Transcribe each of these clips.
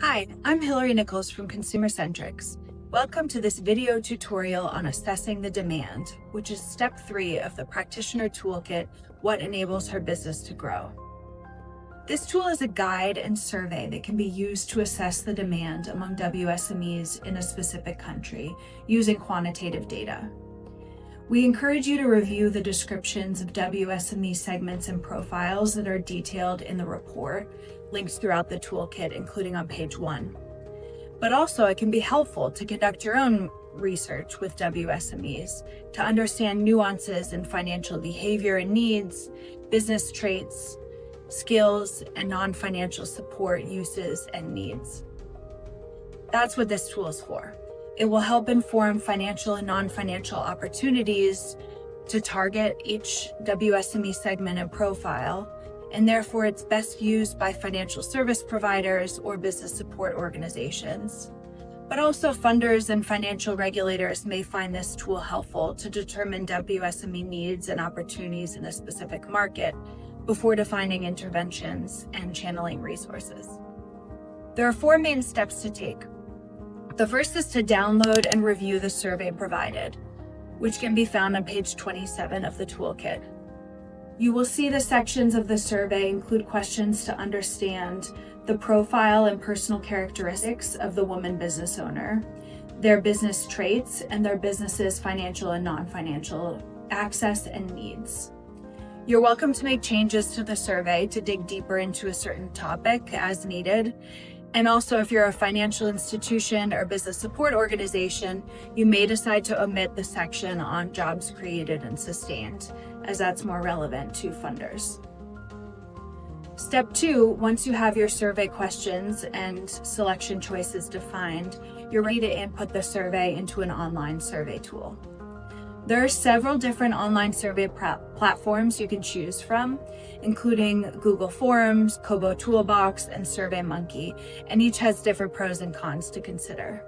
Hi, I'm Hillary Nichols from Consumer Centrics. Welcome to this video tutorial on assessing the demand, which is step 3 of the practitioner toolkit, What Enables Her Business to Grow. This tool is a guide and survey that can be used to assess the demand among WSMEs in a specific country using quantitative data. We encourage you to review the descriptions of WSME segments and profiles that are detailed in the report, links throughout the toolkit, including on page 1. But also, it can be helpful to conduct your own research with WSMEs to understand nuances in financial behavior and needs, business traits, skills, and non-financial support uses and needs. That's what this tool is for. It will help inform financial and non-financial opportunities to target each WSME segment and profile, and therefore it's best used by financial service providers or business support organizations. But also funders and financial regulators may find this tool helpful to determine WSME needs and opportunities in a specific market before defining interventions and channeling resources. There are 4 main steps to take. The first is to download and review the survey provided, which can be found on page 27 of the toolkit. You will see the sections of the survey include questions to understand the profile and personal characteristics of the woman business owner, their business traits, and their business's financial and non-financial access and needs. You're welcome to make changes to the survey to dig deeper into a certain topic as needed. And also, if you're a financial institution or business support organization, you may decide to omit the section on jobs created and sustained, as that's more relevant to funders. Step 2, once you have your survey questions and selection choices defined, you're ready to input the survey into an online survey tool. There are several different online survey platforms you can choose from, including Google Forms, Kobo Toolbox, and SurveyMonkey, and each has different pros and cons to consider.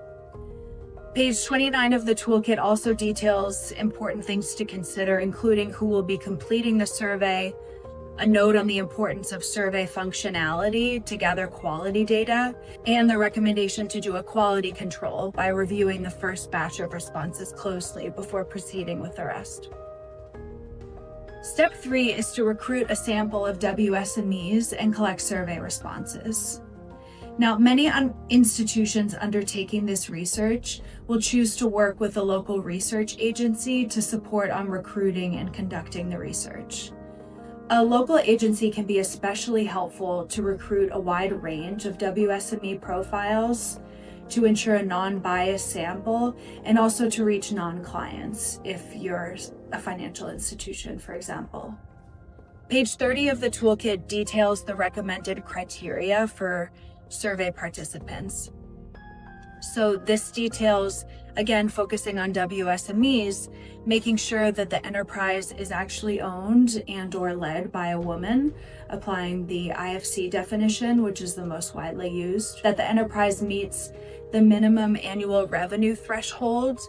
Page 29 of the toolkit also details important things to consider, including who will be completing the survey, a note on the importance of survey functionality to gather quality data, and the recommendation to do a quality control by reviewing the first batch of responses closely before proceeding with the rest. Step 3 is to recruit a sample of WSMEs and collect survey responses. Now, many institutions undertaking this research will choose to work with a local research agency to support on recruiting and conducting the research. A local agency can be especially helpful to recruit a wide range of WSME profiles to ensure a non-biased sample and also to reach non-clients if you're a financial institution, for example. Page 30 of the toolkit details the recommended criteria for survey participants. So this details, again, focusing on WSMEs, making sure that the enterprise is actually owned and/or led by a woman, applying the IFC definition, which is the most widely used, that the enterprise meets the minimum annual revenue threshold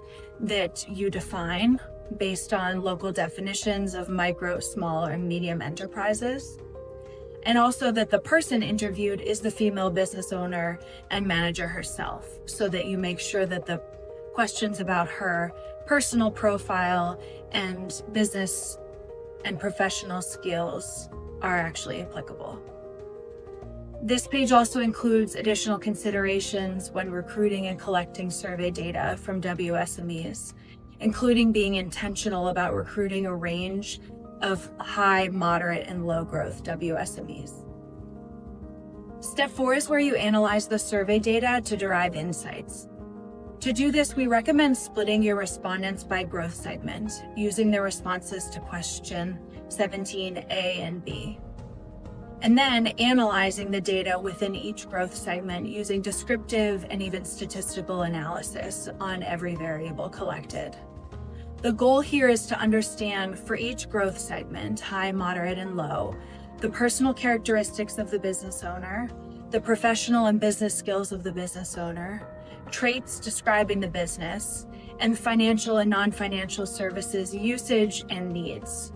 that you define based on local definitions of micro, small, or medium enterprises. And also that the person interviewed is the female business owner and manager herself, so that you make sure that the questions about her personal profile and business and professional skills are actually applicable. This page also includes additional considerations when recruiting and collecting survey data from WSMEs, including being intentional about recruiting a range of high, moderate, and low growth WSMEs. Step 4 is where you analyze the survey data to derive insights. To do this, we recommend splitting your respondents by growth segment, using the responses to question 17A and B. And then analyzing the data within each growth segment using descriptive and even statistical analysis on every variable collected. The goal here is to understand for each growth segment, high, moderate, and low, the personal characteristics of the business owner, the professional and business skills of the business owner, traits describing the business, and financial and non-financial services usage and needs.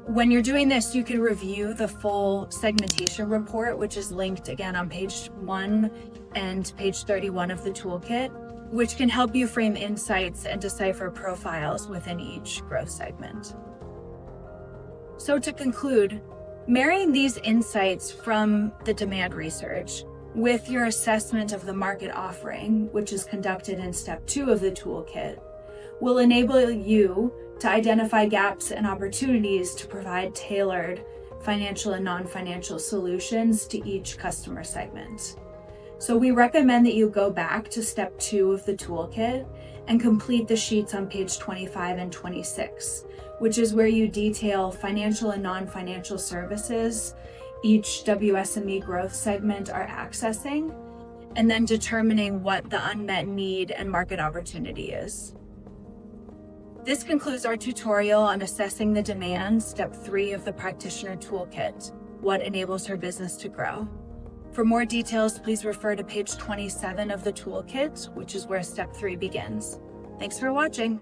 When you're doing this, you can review the full segmentation report, which is linked again on page 1 and page 31 of the toolkit, which can help you frame insights and decipher profiles within each growth segment. So to conclude, marrying these insights from the demand research with your assessment of the market offering, which is conducted in step 2 of the toolkit, will enable you to identify gaps and opportunities to provide tailored financial and non-financial solutions to each customer segment. So we recommend that you go back to step 2 of the toolkit and complete the sheets on page 25 and 26, which is where you detail financial and non-financial services each WSME growth segment are accessing, and then determining what the unmet need and market opportunity is. This concludes our tutorial on assessing the demand, step 3 of the practitioner toolkit, what enables her business to grow. For more details, please refer to page 27 of the toolkit, which is where step 3 begins. Thanks for watching.